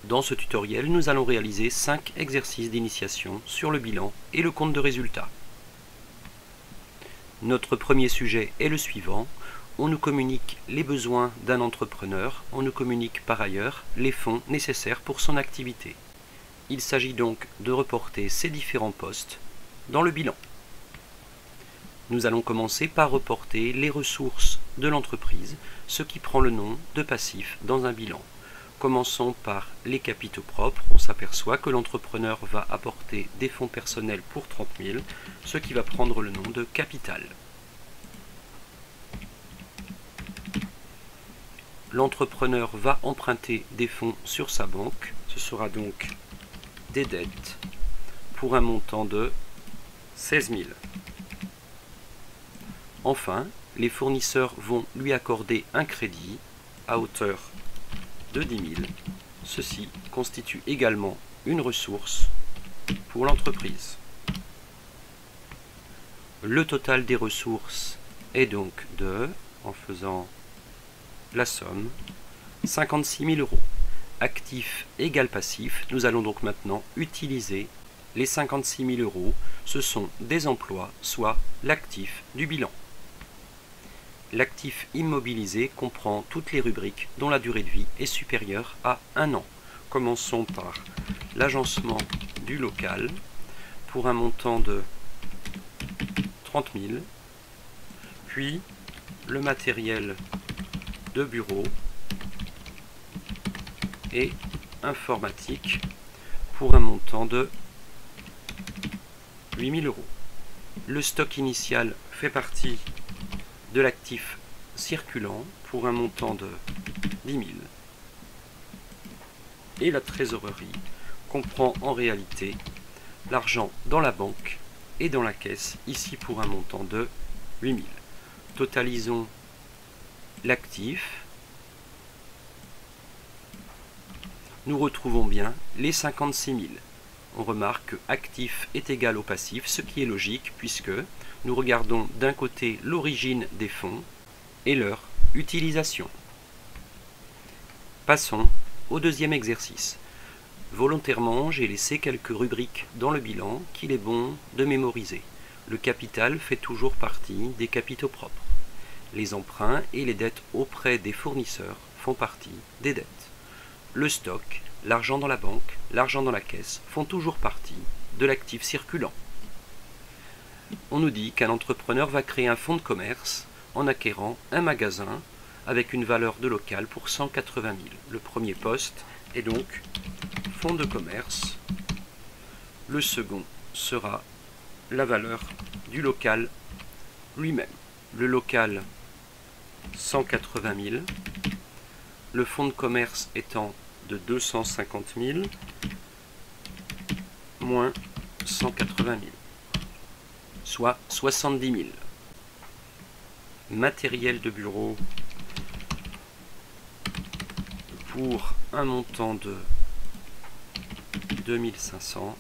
Dans ce tutoriel, nous allons réaliser 5 exercices d'initiation sur le bilan et le compte de résultat. Notre premier sujet est le suivant. On nous communique les besoins d'un entrepreneur, on nous communique par ailleurs les fonds nécessaires pour son activité. Il s'agit donc de reporter ces différents postes dans le bilan. Nous allons commencer par reporter les ressources de l'entreprise, ce qui prend le nom de passif dans un bilan. Commençons par les capitaux propres. On s'aperçoit que l'entrepreneur va apporter des fonds personnels pour 30 000, ce qui va prendre le nom de capital. L'entrepreneur va emprunter des fonds sur sa banque. Ce sera donc des dettes pour un montant de 16 000. Enfin, les fournisseurs vont lui accorder un crédit à hauteur de 10 000. Ceci constitue également une ressource pour l'entreprise. Le total des ressources est donc de, en faisant la somme, 56 000 euros. Actif égale passif, nous allons donc maintenant utiliser les 56 000 euros. Ce sont des emplois, soit l'actif du bilan. L'actif immobilisé comprend toutes les rubriques dont la durée de vie est supérieure à 1 an. Commençons par l'agencement du local pour un montant de 30 000, puis le matériel de bureau et informatique pour un montant de 8 000 euros. Le stock initial fait partie de l'actif circulant pour un montant de 10 000. Et la trésorerie comprend en réalité l'argent dans la banque et dans la caisse, ici pour un montant de 8 000. Totalisons l'actif. Nous retrouvons bien les 56 000. On remarque que actif est égal au passif, ce qui est logique puisque nous regardons d'un côté l'origine des fonds et leur utilisation. Passons au deuxième exercice. Volontairement, j'ai laissé quelques rubriques dans le bilan qu'il est bon de mémoriser. Le capital fait toujours partie des capitaux propres. Les emprunts et les dettes auprès des fournisseurs font partie des dettes. Le stock, l'argent dans la banque, l'argent dans la caisse font toujours partie de l'actif circulant. On nous dit qu'un entrepreneur va créer un fonds de commerce en acquérant un magasin avec une valeur de local pour 180 000. Le premier poste est donc fonds de commerce. Le second sera la valeur du local lui-même. Le local 180 000, le fonds de commerce étant de 250 000 moins 180 000, soit 70 000. Matériel de bureau pour un montant de 2500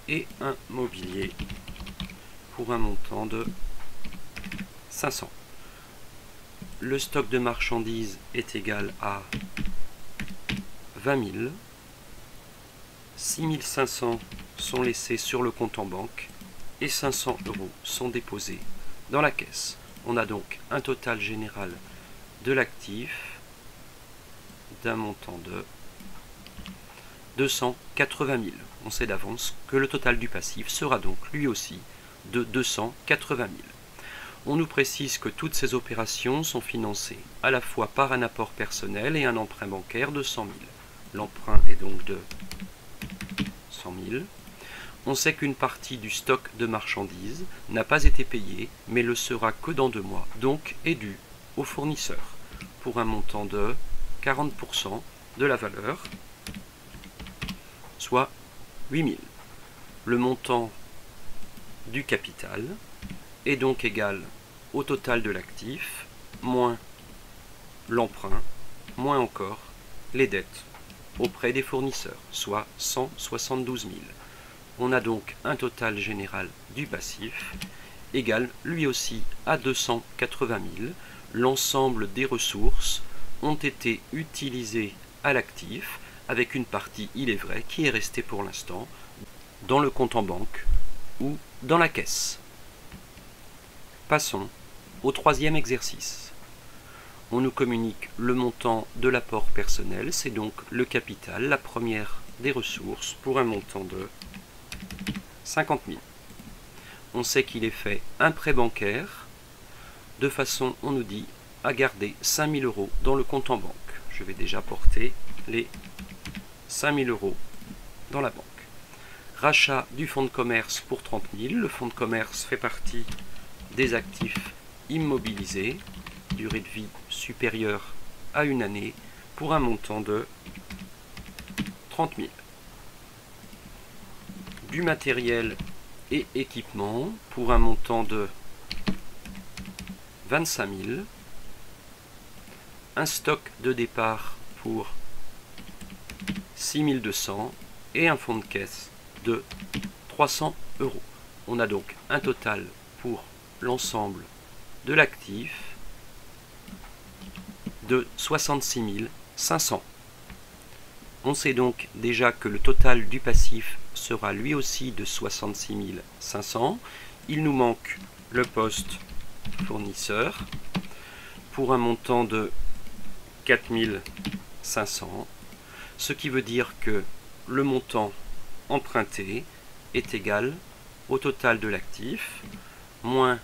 et un mobilier pour un montant de 500. Le stock de marchandises est égal à 20 000. 6 500 sont laissés sur le compte en banque et 500 euros sont déposés dans la caisse. On a donc un total général de l'actif d'un montant de 280 000. On sait d'avance que le total du passif sera donc lui aussi de 280 000. On nous précise que toutes ces opérations sont financées à la fois par un apport personnel et un emprunt bancaire de 100 000. L'emprunt est donc de 100 000. On sait qu'une partie du stock de marchandises n'a pas été payée, mais le sera que dans 2 mois, donc est dû au fournisseur, pour un montant de 40% de la valeur, soit 8 000. Le montant du capital est donc égal au total de l'actif, moins l'emprunt, moins encore les dettes auprès des fournisseurs, soit 172 000. On a donc un total général du passif égal lui aussi à 280 000. L'ensemble des ressources ont été utilisées à l'actif avec une partie, il est vrai, qui est restée pour l'instant dans le compte en banque ou dans la caisse. Passons au troisième exercice. On nous communique le montant de l'apport personnel, c'est donc le capital, la première des ressources, pour un montant de 50 000. On sait qu'il est fait un prêt bancaire, de façon, on nous dit, à garder 5 000 € dans le compte en banque. Je vais déjà porter les 5 000 € dans la banque. Rachat du fonds de commerce pour 30 000. Le fonds de commerce fait partie des actifs immobilisés, durée de vie supérieure à une année, pour un montant de 30 000. Du matériel et équipement pour un montant de 25 000. Un stock de départ pour 6 200 et un fonds de caisse de 300 €. On a donc un total pour l'ensemble de l'actif de 66 500. On sait donc déjà que le total du passif sera lui aussi de 66 500. Il nous manque le poste fournisseur pour un montant de 4 500, ce qui veut dire que le montant emprunté est égal au total de l'actif, moins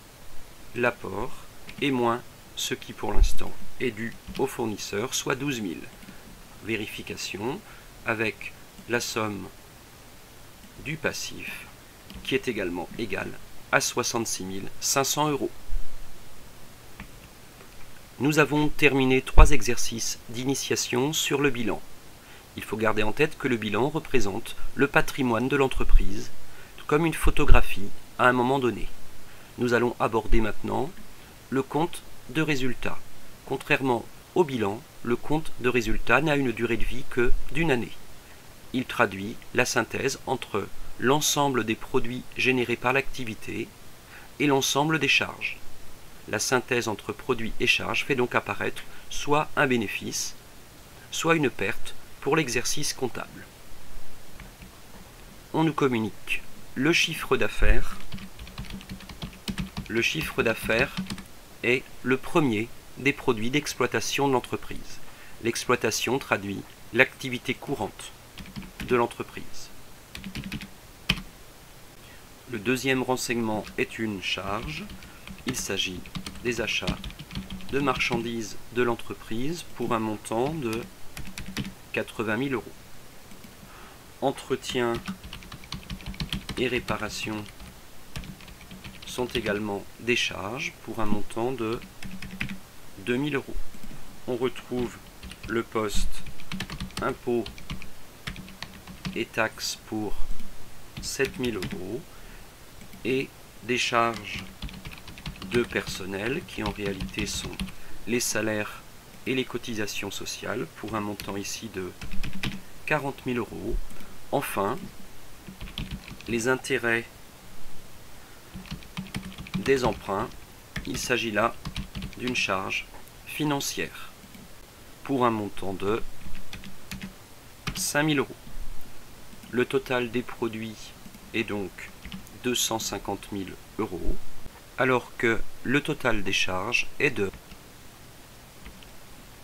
l'apport et moins ce qui pour l'instant est dû au fournisseur, soit 12 000. Vérification avec la somme du passif qui est également égale à 66 500 €. Nous avons terminé 3 exercices d'initiation sur le bilan. Il faut garder en tête que le bilan représente le patrimoine de l'entreprise comme une photographie à un moment donné. Nous allons aborder maintenant le compte de résultat. Contrairement au bilan, le compte de résultat n'a une durée de vie que d'une année. Il traduit la synthèse entre l'ensemble des produits générés par l'activité et l'ensemble des charges. La synthèse entre produits et charges fait donc apparaître soit un bénéfice, soit une perte pour l'exercice comptable. On nous communique le chiffre d'affaires. Le chiffre d'affaires est le premier des produits d'exploitation de l'entreprise. L'exploitation traduit l'activité courante de l'entreprise. Le deuxième renseignement est une charge. Il s'agit des achats de marchandises de l'entreprise pour un montant de 80 000 €. Entretien et réparation sont également des charges pour un montant de 2 000 €. On retrouve le poste impôts et taxes pour 7 000 € et des charges de personnel qui en réalité sont les salaires et les cotisations sociales pour un montant ici de 40 000 €. Enfin, les intérêts des emprunts, il s'agit là d'une charge financière pour un montant de 5 000 €. Le total des produits est donc 250 000 €, alors que le total des charges est de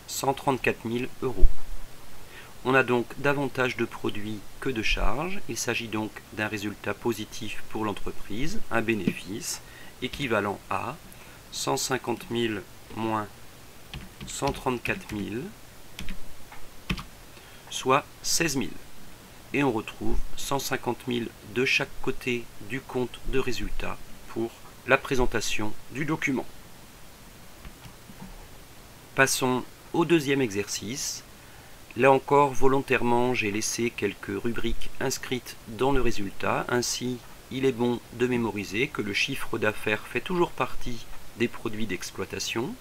134 000 €. On a donc davantage de produits que de charges. Il s'agit donc d'un résultat positif pour l'entreprise, un bénéfice équivalent à 150 000 moins 134 000, soit 16 000. Et on retrouve 150 000 de chaque côté du compte de résultat pour la présentation du document. Passons au deuxième exercice. Là encore, volontairement, j'ai laissé quelques rubriques inscrites dans le résultat. Ainsi, il est bon de mémoriser que le chiffre d'affaires fait toujours partie des produits d'exploitation,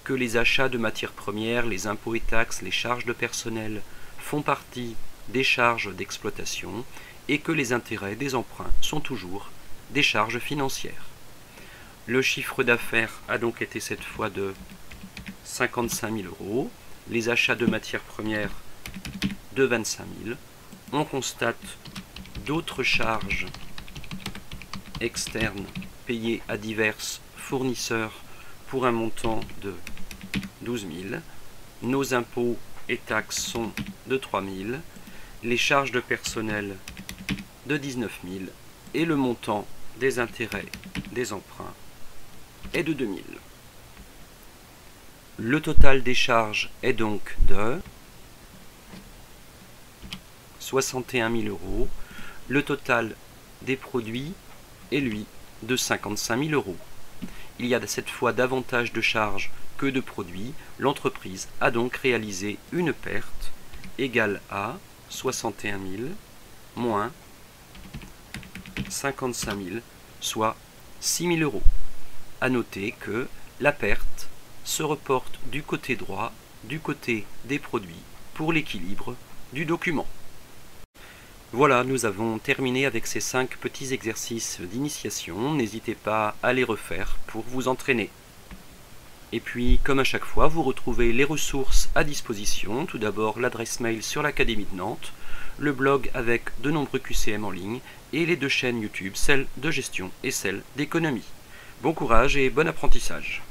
que les achats de matières premières, les impôts et taxes, les charges de personnel font partie des charges d'exploitation et que les intérêts des emprunts sont toujours des charges financières. Le chiffre d'affaires a donc été cette fois de 55 000 €, les achats de matières premières de 25 000. On constate d'autres charges externes payées à divers fournisseurs pour un montant de 12 000. Nos impôts et taxes sont de 3 000. Les charges de personnel de 19 000. Et le montant des intérêts des emprunts est de 2 000. Le total des charges est donc de 61 000 €. Le total des produits est, lui, de 55 000 €. Il y a cette fois davantage de charges que de produits. L'entreprise a donc réalisé une perte égale à 61 000 moins 55 000, soit 6 000 €. À noter que la perte se reporte du côté droit, du côté des produits, pour l'équilibre du document. Voilà, nous avons terminé avec ces 5 petits exercices d'initiation. N'hésitez pas à les refaire pour vous entraîner. Et puis, comme à chaque fois, vous retrouvez les ressources à disposition. Tout d'abord, l'adresse mail sur l'Académie de Nantes, le blog avec de nombreux QCM en ligne et les 2 chaînes YouTube, celle de gestion et celle d'économie. Bon courage et bon apprentissage.